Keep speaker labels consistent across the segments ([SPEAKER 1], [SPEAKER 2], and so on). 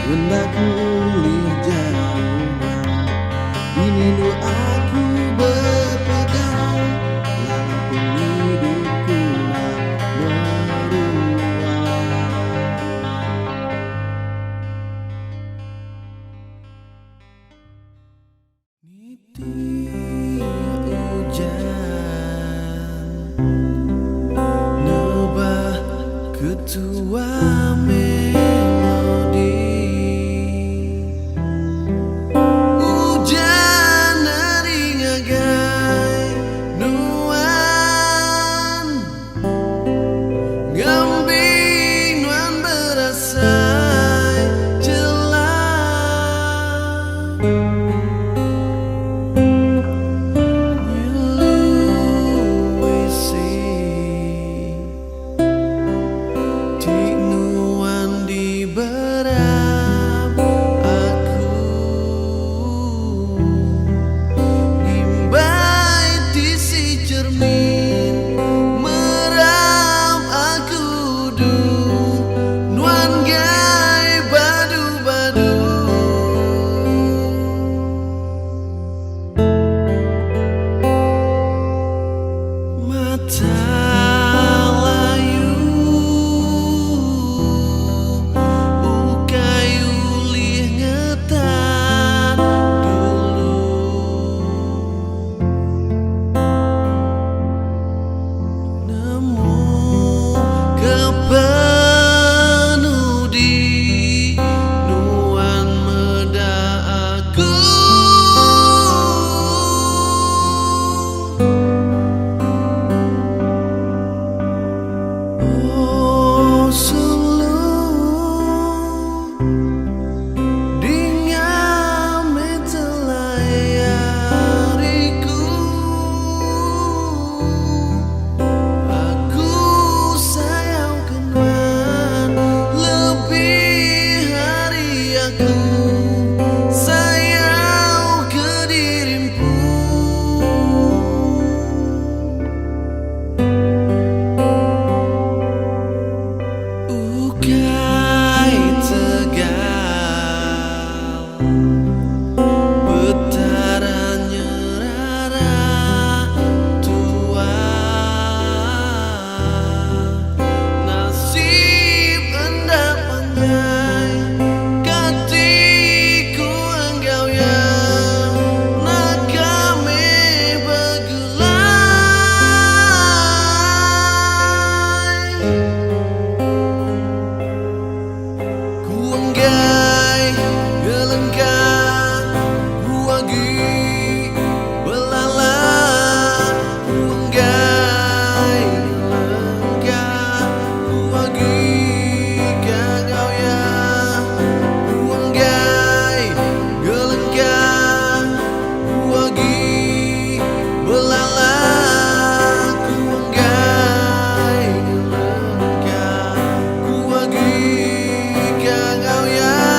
[SPEAKER 1] hendak pulih jauhan. Kini nu aku berpegang, walaupun hidupku berulang. Niti hujan nebah ketua melodi. Hujan nering agai nuan ngambing nuan berasai celah.
[SPEAKER 2] Kau ya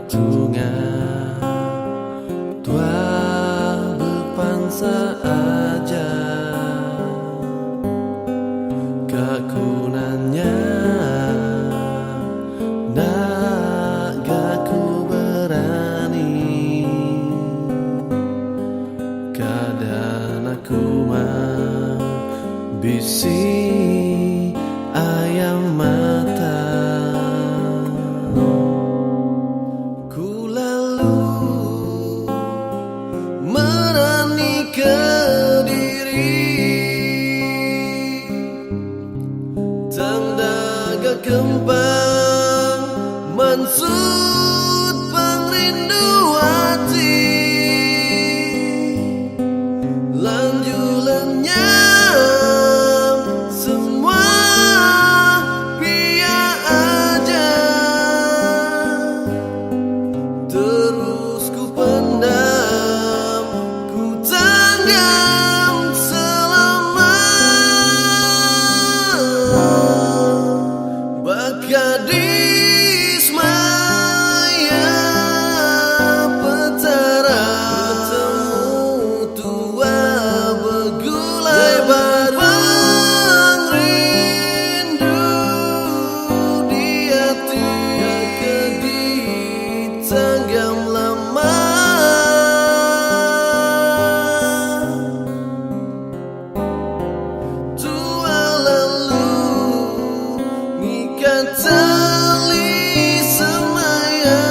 [SPEAKER 1] patungan tua berpansa aja kakunannya nak gaku berani kadang aku mah bisi ayam mata ku lalu merani ke diri tanda kembang mansut pengrindu hati lanjulannya semua pia aja terus ku pendam ku tanggam selama Gadis maya petara bertemu tua begulai baru rindu di hati yang ditanggam lama tua lalu ngikat tali semaya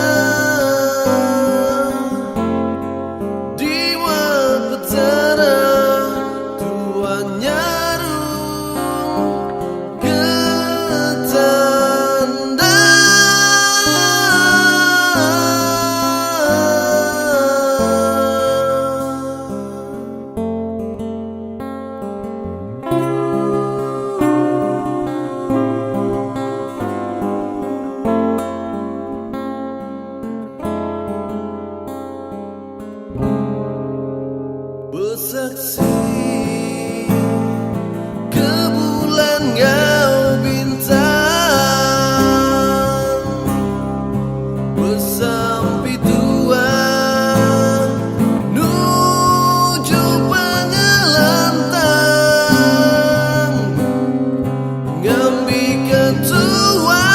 [SPEAKER 1] diwa petara tuanya ketanda bersaksi ke bulan ngau bintang bersampi tua nuju pengelantang ngambi ketua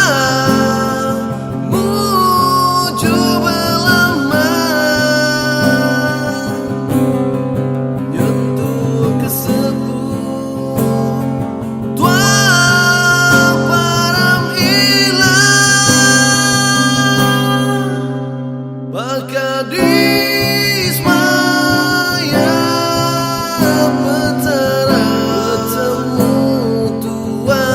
[SPEAKER 1] muju belama Gadis maya petara bertemu tua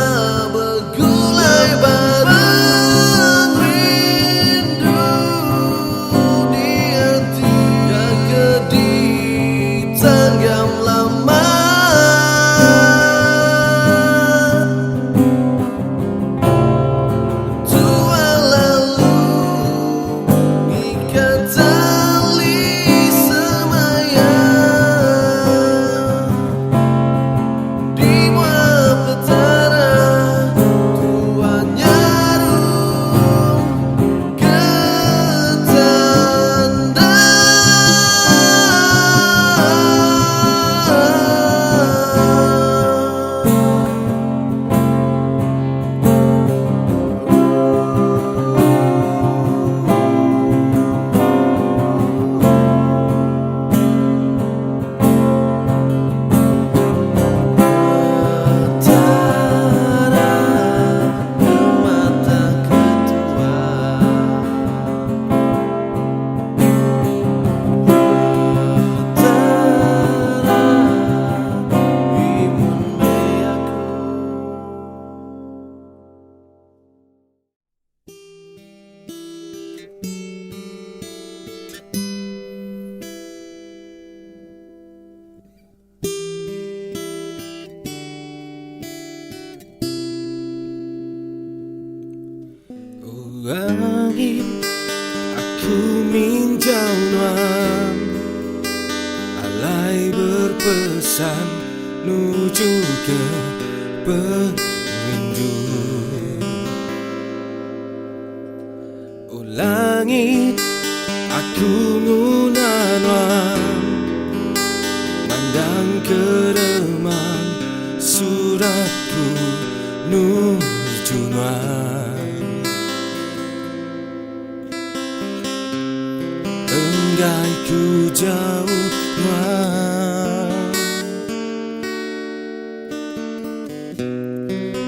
[SPEAKER 1] begulai bareng rindu di hati yang ditanggam lama tua lalu ngikat tali semaya diwa petara tuanya ketanda angin aku minjau nuan alai berpesan menuju ke perindu Oh langit, aku ngunanwan mandang ke remang suratku nuju nuan. Enggai ku jauh nuan,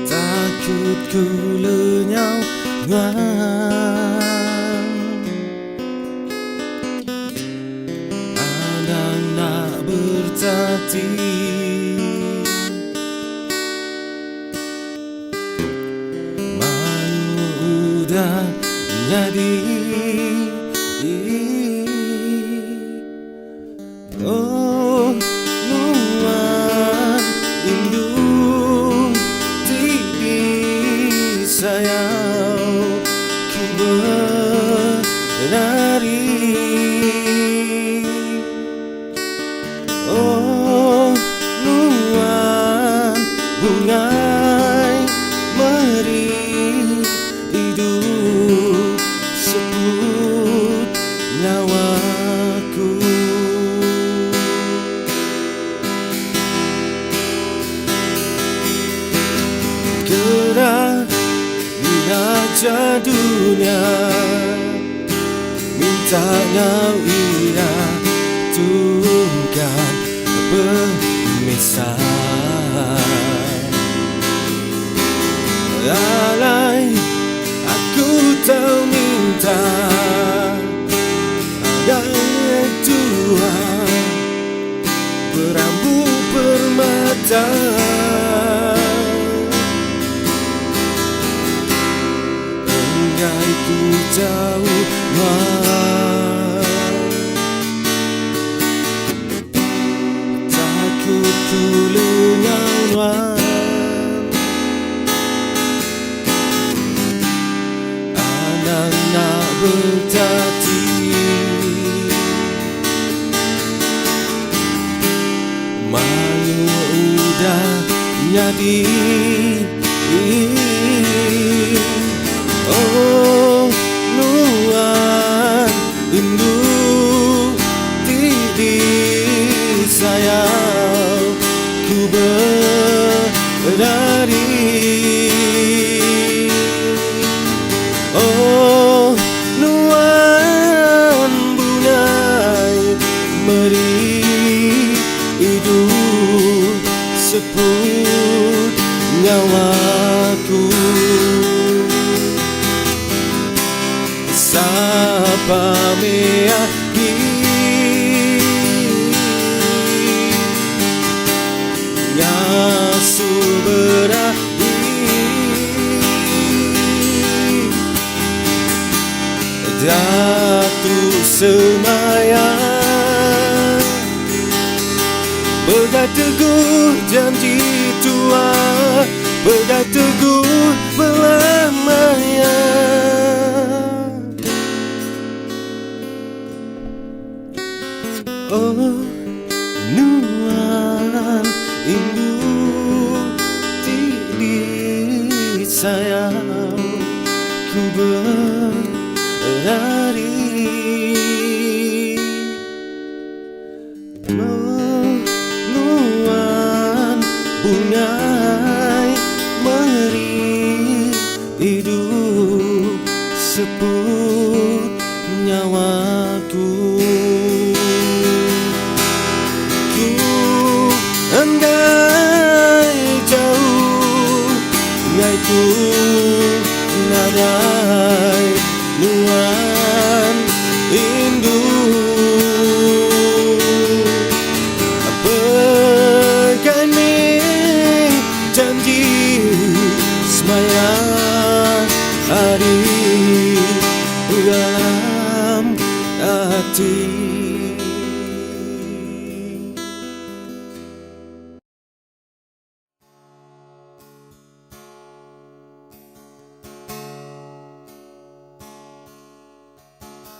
[SPEAKER 1] takut ku lenyau nuan. Andang nak bertati, malu udah jadi. Oh nuan indung tidi sayang ku berlari. Oh nuan bungai meri hidup sebut nyawaku. Gerak binaja dunia, minta ngau ia tungkan bermisah. Alai aku tahu minta adanya Tuhan berambut permata. Enggai ku jauh nuan, takut ku lenyau nuan. Andang nak bertati, malu udah jadi. Oh nuan indu tidi sayang ku berlari. Oh nuan bungai meri hidup sebut nyawaku. Sapa meaki ngasu berahi, datu semayang pegang teguh janji tua, pegang teguh berlamanya. Oh nuan indu tidi sayang ku berlari. Oh nuan bungai meri hidup sebut nyawaku. Enggai jauh, ngai ku nadai nuan indu. Pegang ni janji semaya hari dalam hati.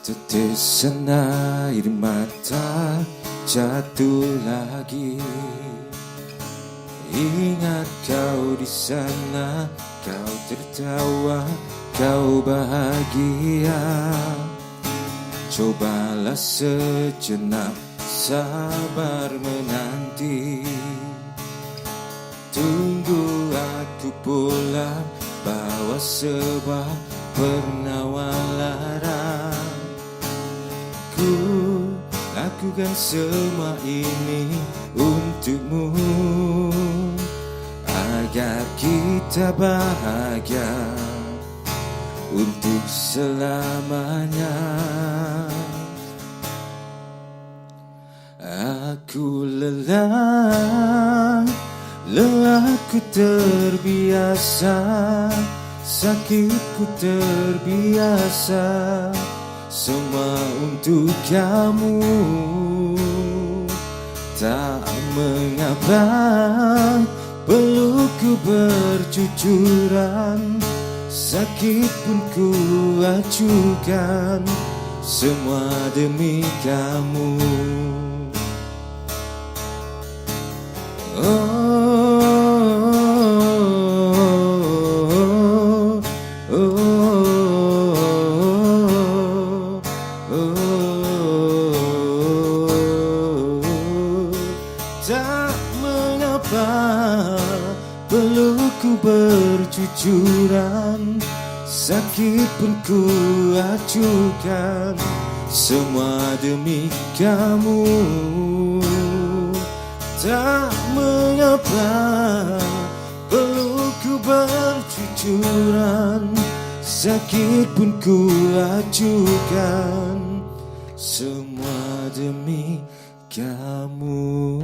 [SPEAKER 1] Tetesan air mata jatuh lagi, Ingat kau di sana, kau tertawa, kau bahagia. Cobalah sejenak sabar menanti. Tunggu aku pulang, bawa sebuah penawaran. Ku lakukan semua ini untukmu, agar kita bahagia untuk selamanya. Aku lelah ku terbiasa, sakitku terbiasa, semua untuk kamu. Tak mengapa pelukku bercucuran, sakit pun ku acuhkan, semua demi kamu. Tak mengapa pelukku bercucuran, sakit pun ku acuhkan, semua demi kamu. Tak mengapa pelukku bercucuran, sakit pun ku acuhkan, semua demi kamu.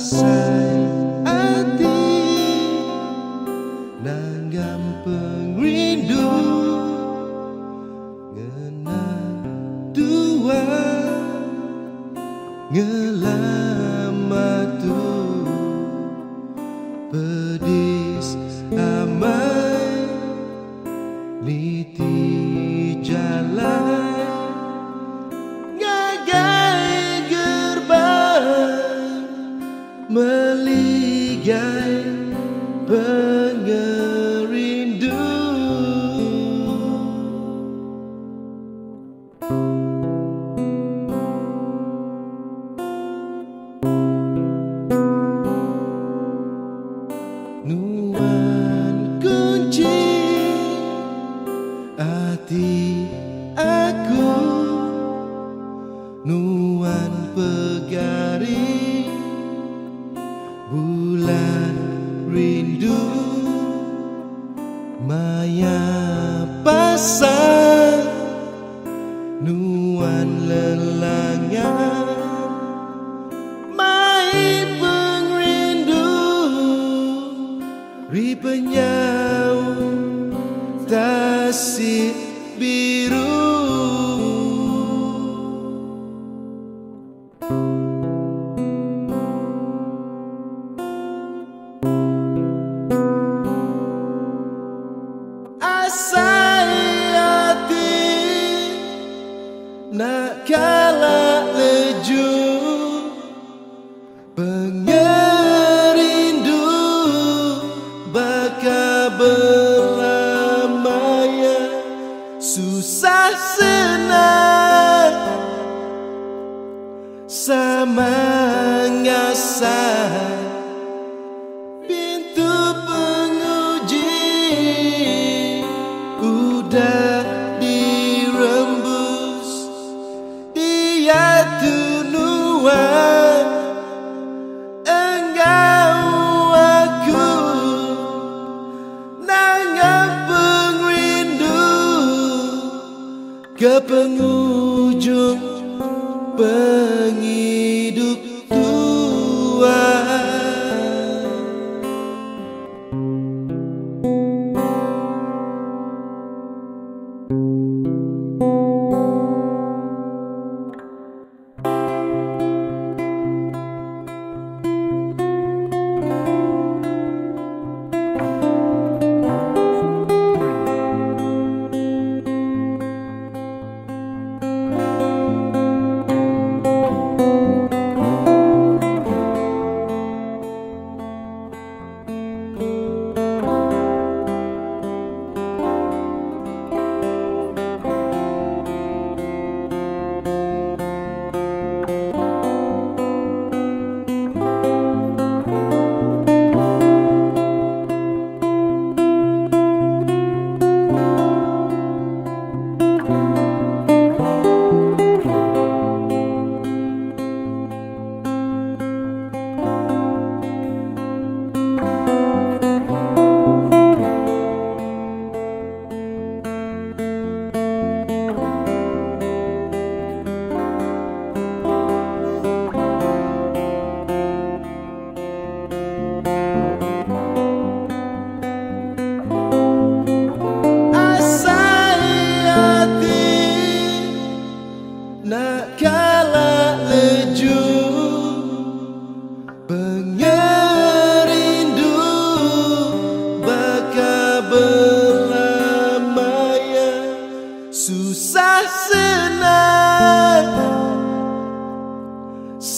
[SPEAKER 2] Asai hati nanggam pengrindu, ngenang dua ngelamatu pedis amai niti jalan ngagai gerbang meligai pengerindu. Nuan kunci hati aku, nuan pegari bulan rindu, maya pasang nuan lelangan, mai pengrindu ripenyau tasik biru. Nak kalah leju pengerindu baka berlamanya, susah senang sama ngasah pintu penguji udah dirembus. Dia tunuan engkau aku nanggap pengrindu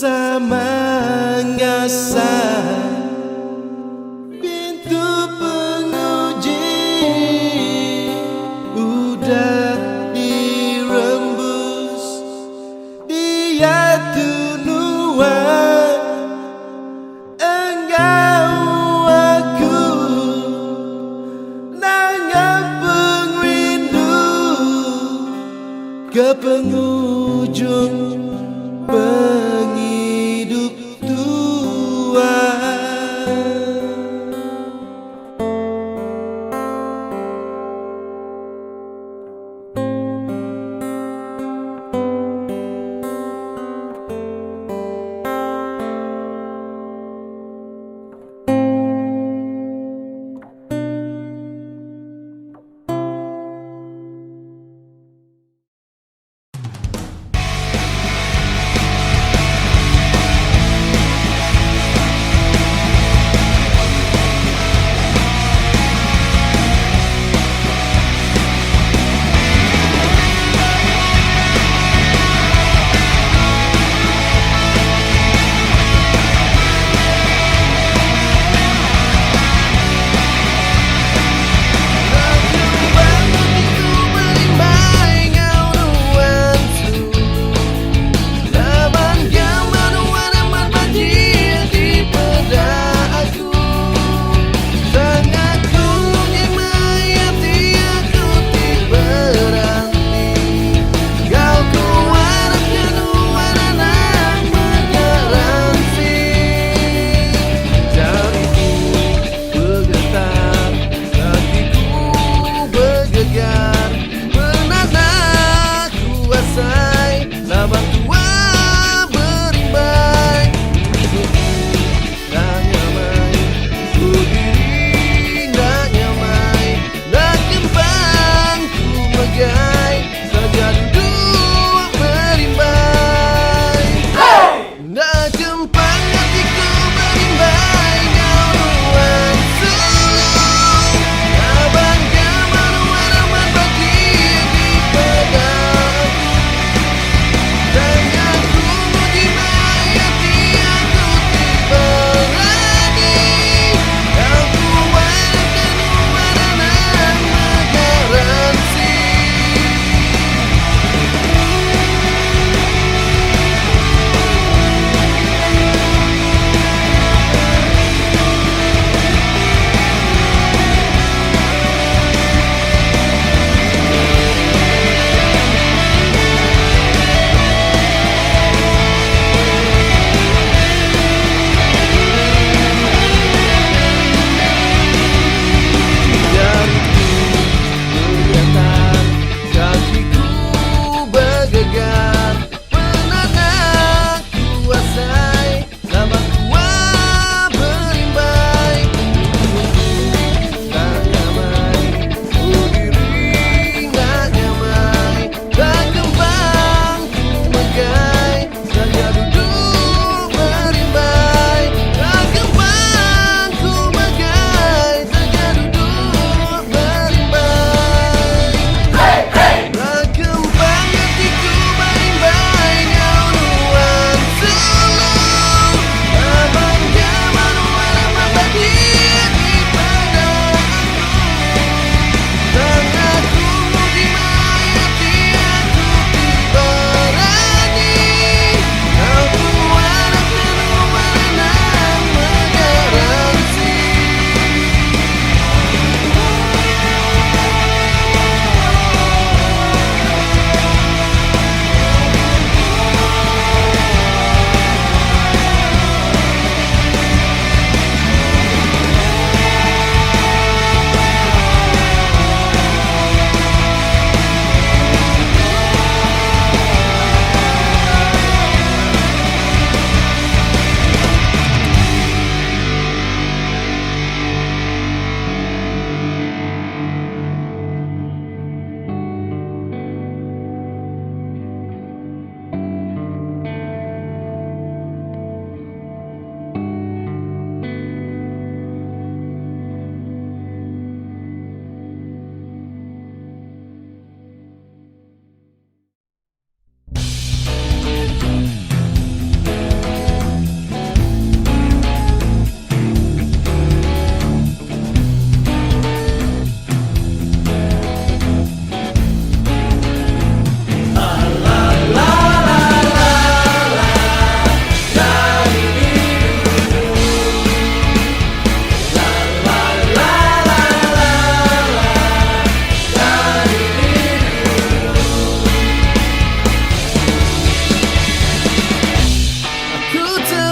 [SPEAKER 2] sama ngasa pintu penguji udah dirembus dia tunuan engkau aku nanggap pengrindu ke penghujung penghidup tua.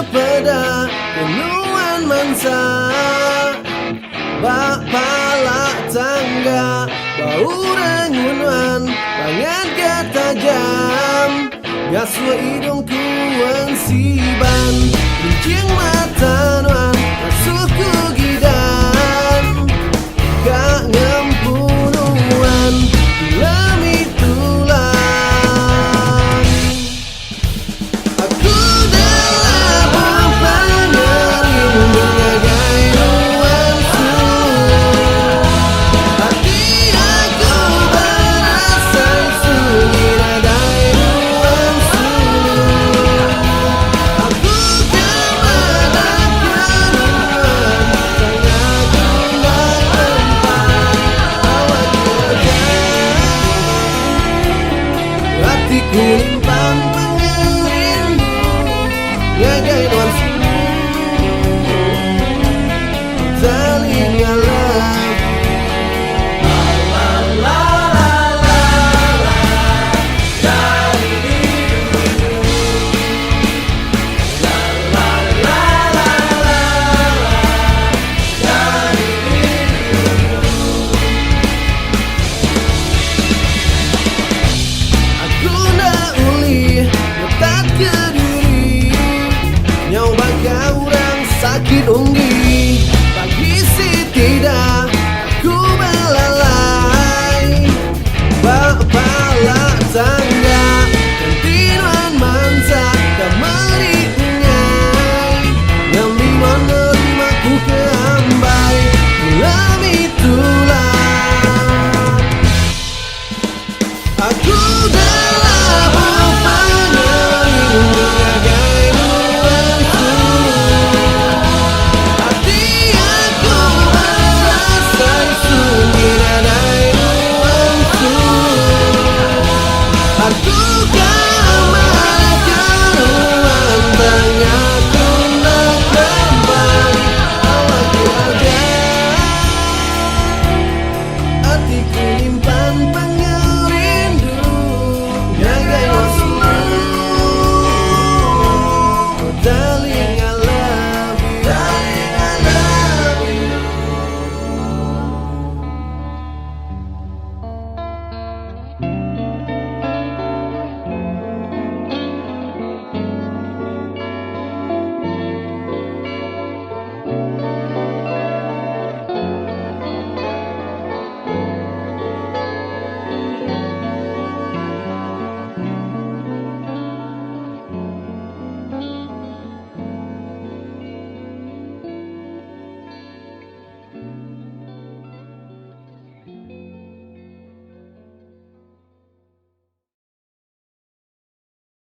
[SPEAKER 2] pada kenuan mansa, bak palak tangga, bau rengunan, bangan ketajam, gaswa hidung kuan siban, kuncing mata nuan, masukku gidan, gak ngempunuan, lami tulang. Aku dalam pengen menyagai ruang sulung, hati aku berasa sunyi nadai ruang sulung. Aku kemana keruan, sangat gundah tempat awak jaga. Hatiku limpang pengerindu, nyagai ruang sulung, telingalah. Aku nak uli ngetat ke diri, nyawa bangga orang sakit unggi.